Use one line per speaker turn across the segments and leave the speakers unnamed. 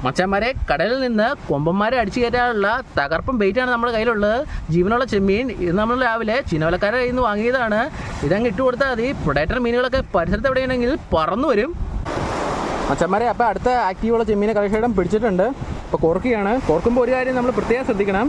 മച്ചാന്മാരെ, കടലിൽ നിന്ന് കൊമ്പന്മാരെ അടിച്ചു കയറ്റാനുള്ള തകർപ്പൻ ബെയ്റ്റാണ് നമ്മുടെ കയ്യിലുള്ളത്. ജീവനുള്ള ചെമ്മീൻ. ഇത് നമ്മൾ രാവിലെ ചിന്നവലക്കാരുടെ കയ്യിൽ നിന്ന് വാങ്ങിയതാണ്. ഇതങ്ങ് ഇട്ട് കൊടുത്താൽ മതി. പ്രൊഡേറ്റർ മീനുകളൊക്കെ പരിസരത്ത് എവിടെയാണെങ്കിൽ പറന്നു വരും. മച്ചാന്മാരെ, അപ്പോൾ അടുത്ത ആക്റ്റീവുള്ള ചെമ്മീനെ കളക്ഷേടം പിടിച്ചിട്ടുണ്ട്. ഇപ്പോൾ കോർക്കുകയാണ്. കോർക്കുമ്പോൾ ഒരു കാര്യം നമ്മൾ പ്രത്യേകം ശ്രദ്ധിക്കണം.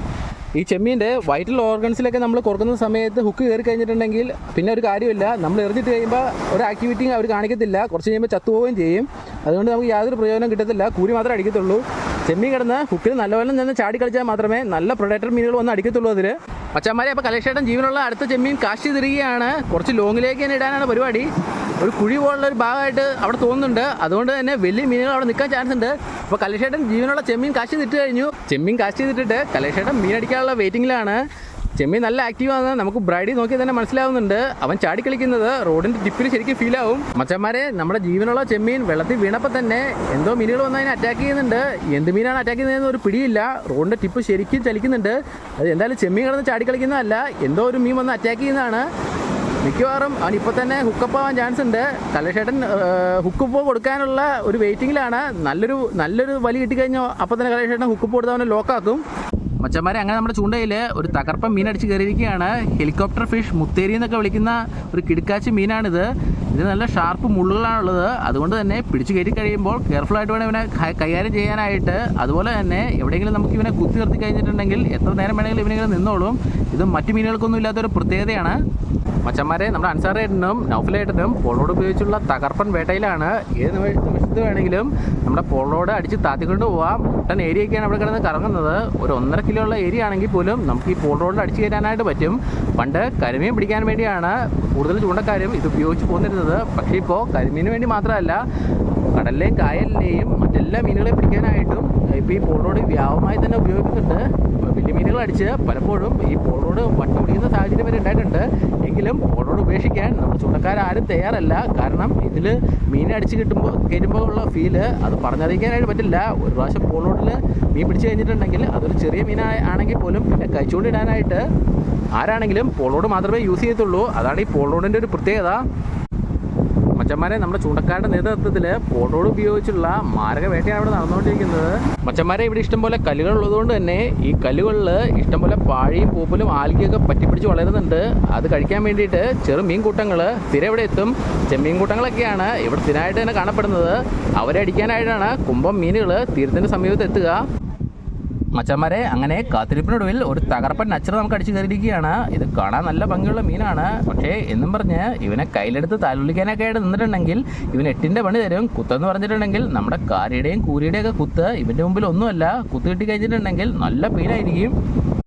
ഈ ചെമ്മീൻ്റെ വൈറ്റൽ ഓർഗൻസിലൊക്കെ നമ്മൾ കുറക്കുന്ന സമയത്ത് ഹുക്ക് കയറി കഴിഞ്ഞിട്ടുണ്ടെങ്കിൽ പിന്നെ ഒരു കാര്യമില്ല. നമ്മൾ എറിഞ്ഞിട്ട് കഴിയുമ്പോൾ ഒരു ആക്ടിവിറ്റിയും അവർ കാണിക്കത്തില്ല. കുറച്ച് കഴിയുമ്പോൾ ചത്തുപോവുകയും ചെയ്യും. അതുകൊണ്ട് നമുക്ക് യാതൊരു പ്രയോജനം കിട്ടത്തില്ല. കൂരി മാത്രമേ അടിക്കത്തുള്ളൂ. ചെമ്മീൻ കിടന്ന് ഹുക്കിൽ നല്ലപോലെ നിന്ന് ചാടി കളിച്ചാൽ മാത്രമേ നല്ല പ്രൊഡേറ്റർ മീനുകൾ വന്ന് അടിക്കത്തുള്ളൂ അതിൽ. മച്ചാന്മാരെ, അപ്പോൾ കലേഷേട്ടൻ ജീവനുള്ള അടുത്ത ചെമ്മീൻ കാശി തിരികെയാണ്. കുറച്ച് ലോങ്ങിലേക്ക് തന്നെ ഇടാനാണ് പരിപാടി. ഒരു കുഴി പോലുള്ള ഒരു ഭാഗമായിട്ട് അവിടെ തോന്നുന്നുണ്ട്. അതുകൊണ്ട് തന്നെ വലിയ മീനുകൾ അവിടെ നിൽക്കാൻ ചാൻസ് ഉണ്ട്. അപ്പോൾ കലേഷേട്ടൻ ജീവനുള്ള ചെമ്മീൻ കാശി തിട്ട് കഴിഞ്ഞു. ചെമ്മീൻ കാശി തിട്ടിട്ട് കലേഷേട്ടൻ മീനടിക്കാനുള്ള വെയിറ്റിങ്ങിലാണ്. ചെമ്മീൻ നല്ല ആക്റ്റീവാണ്. നമുക്ക് ബ്രൈഡി നോക്കിയാൽ തന്നെ മനസ്സിലാവുന്നുണ്ട്. അവൻ ചാടി കളിക്കുന്നത് റോഡിൻ്റെ ടിപ്പിൽ ശരിക്കും ഫീലാവും. മച്ചന്മാരെ, നമ്മുടെ ജീവനുള്ള ചെമ്മീൻ വെള്ളത്തിൽ വീണപ്പോൾ തന്നെ എന്തോ മീനുകൾ വന്ന് അതിനെ അറ്റാക്ക് ചെയ്യുന്നുണ്ട്. എന്ത് മീനാണ് അറ്റാക്ക് ചെയ്യുന്നതെന്ന് ഒരു പിടിയില്ല. റോഡിൻ്റെ ടിപ്പ് ശരിക്കും ചലിക്കുന്നുണ്ട്. അത് എന്തായാലും ചെമ്മീൻ കിടന്ന് ചാടി കളിക്കുന്നതല്ല, എന്തോ ഒരു മീൻ വന്ന് അറ്റാക്ക് ചെയ്യുന്നതാണ്. മിക്കവാറും അവൻ ഇപ്പോൾ തന്നെ ഹുക്കപ്പ് ആവാൻ ചാൻസ് ഉണ്ട്. കലേഷേട്ടൻ ഹുക്കപ്പ് കൊടുക്കാനുള്ള ഒരു വെയിറ്റിങ്ങിലാണ്. നല്ലൊരു വലി കിട്ടിക്കഴിഞ്ഞാൽ അപ്പോൾ തന്നെ കലേഷേട്ടൻ ഹുക്കപ്പ് കൊടുത്ത് അവനെ ലോക്കാക്കും. മച്ചന്മാരെ, അങ്ങനെ നമ്മുടെ ചൂണ്ടയിൽ ഒരു തകർപ്പൻ മീനടിച്ച് കയറിയിരിക്കുകയാണ്. ഹെലികോപ്റ്റർ ഫിഷ്, മുത്തേരി എന്നൊക്കെ വിളിക്കുന്ന ഒരു കിടുക്കാച്ചി മീനാണിത്. ഇത് നല്ല ഷാർപ്പ് മുള്ളുകളാണുള്ളത്. അതുകൊണ്ട് തന്നെ പിടിച്ച് കയറ്റി കഴിയുമ്പോൾ കെയർഫുള്ളായിട്ട് വേണം ഇവനെ കൈകാര്യം ചെയ്യാനായിട്ട്. അതുപോലെ തന്നെ എവിടെയെങ്കിലും നമുക്ക് ഇവനെ കുത്തി നിർത്തി കഴിഞ്ഞിട്ടുണ്ടെങ്കിൽ എത്ര നേരം വേണമെങ്കിലും ഇവനിങ്ങനെ നിന്നോളും. ഇത് മറ്റു മീനുകൾക്കൊന്നും ഇല്ലാത്തൊരു പ്രത്യേകതയാണ്. മച്ചന്മാരെ, നമ്മുടെ അൻസാറേട്ടനും നൗഫലേട്ടനും പോളോട് ഉപയോഗിച്ചുള്ള തകർപ്പൻ വേട്ടയിലാണ്. ഏത് നിമിഷത്ത് വേണമെങ്കിലും നമ്മുടെ പോളോട് അടിച്ച് താത്തിക്കൊണ്ട് പോവാം. മുട്ടൻ ഏരിയയൊക്കെയാണ് അവിടെ കിടന്ന് കറങ്ങുന്നത്. ഒരു 1.5 കിലോ ഉള്ള ഏരിയ ആണെങ്കിൽ പോലും നമുക്ക് ഈ പോളോട് അടിച്ച് കയറ്റാനായിട്ട് പറ്റും. പണ്ട് കരിമീൻ പിടിക്കാൻ വേണ്ടിയാണ് കൂടുതൽ ചൂണ്ടക്കാരും ഇത് ഉപയോഗിച്ച് പോന്നിരുന്നത്. പക്ഷേ ഇപ്പോൾ കരിമീന് വേണ്ടി മാത്രമല്ല, കടലിലെയും കായലിലെയും മറ്റെല്ലാ മീനുകളെ പിടിക്കാനായിട്ടും ഇപ്പോൾ ഈ പോളോട് വ്യാപകമായി തന്നെ ഉപയോഗിക്കുന്നുണ്ട്. വലിയ മീനുകൾ അടിച്ച് പലപ്പോഴും ഈ പോളോട് വട്ടി പിടിക്കുന്ന സാഹചര്യം വരെ ഉണ്ടായിട്ടുണ്ട്. എങ്കിലും പോളോട് ഉപേക്ഷിക്കാൻ നമ്മൾ ചൂണ്ടക്കാരും തയ്യാറല്ല. കാരണം ഇതിൽ മീനെ അടിച്ച് കയറ്റുമ്പോൾ ഉള്ള ഫീല് അത് പറഞ്ഞറിയിക്കാനായിട്ട് പറ്റില്ല. ഒരു പ്രാവശ്യം പോളോടിൽ മീൻ പിടിച്ച് കഴിഞ്ഞിട്ടുണ്ടെങ്കിൽ അതൊരു ചെറിയ മീനാണെങ്കിൽ പോലും പിന്നെ കഴിച്ചുകൊണ്ടിടാനായിട്ട് ആരാണെങ്കിലും പോളോട് മാത്രമേ യൂസ് ചെയ്യത്തുള്ളൂ. അതാണ് ഈ പോളോടിൻ്റെ ഒരു പ്രത്യേകത. മച്ചന്മാരെ, നമ്മുടെ ചൂണ്ടക്കാരുടെ നേതൃത്വത്തിൽ പോളോട് ഉപയോഗിച്ചുള്ള മാരക വേട്ടയാണ് ഇവിടെ നടന്നുകൊണ്ടിരിക്കുന്നത്. മച്ചന്മാരെ, ഇവിടെ ഇഷ്ടംപോലെ കല്ലുകൾ ഉള്ളതുകൊണ്ട് തന്നെ ഈ കല്ലുകളിൽ ഇഷ്ടംപോലെ പാഴയും പൂപ്പലും ആൽഗയൊക്കെ പറ്റിപ്പിടിച്ച് വളരുന്നുണ്ട്. അത് കഴിക്കാൻ വേണ്ടിയിട്ട് ചെറു മീൻ കൂട്ടങ്ങൾ സ്ഥിരം ഇവിടെ എത്തും. ചെമ്മീൻ കൂട്ടങ്ങളൊക്കെയാണ് ഇവിടെ സ്ഥിരമായിട്ട് തന്നെ കാണപ്പെടുന്നത്. അവരെ അടിക്കാനായിട്ടാണ് കുമ്പം മീനുകൾ തീരത്തിൻ്റെ സമീപത്ത് എത്തുക. മച്ചന്മാരെ, അങ്ങനെ കാത്തിരിപ്പിനൊടുവിൽ ഒരു തകർപ്പൻ നച്ചർ നമുക്ക് അടിച്ചു കയറിയിരിക്കുകയാണ്. ഇത് കാണാൻ നല്ല ഭംഗിയുള്ള മീനാണ്. പക്ഷേ എന്നും പറഞ്ഞ് ഇവനെ കയ്യിലെടുത്ത് താലോലിക്കാനൊക്കെ ആയിട്ട് നിന്നിട്ടുണ്ടെങ്കിൽ ഇവൻ 8ൻ്റെ പണി തരും. കുത്തെന്ന് പറഞ്ഞിട്ടുണ്ടെങ്കിൽ നമ്മുടെ കാരിയുടെയും കൂരിയുടെയും ഒക്കെ കുത്ത് ഇവൻ്റെ മുമ്പിൽ ഒന്നുമല്ല. കുത്ത് കിട്ടി കഴിഞ്ഞിട്ടുണ്ടെങ്കിൽ നല്ല പെയിനായിരിക്കും.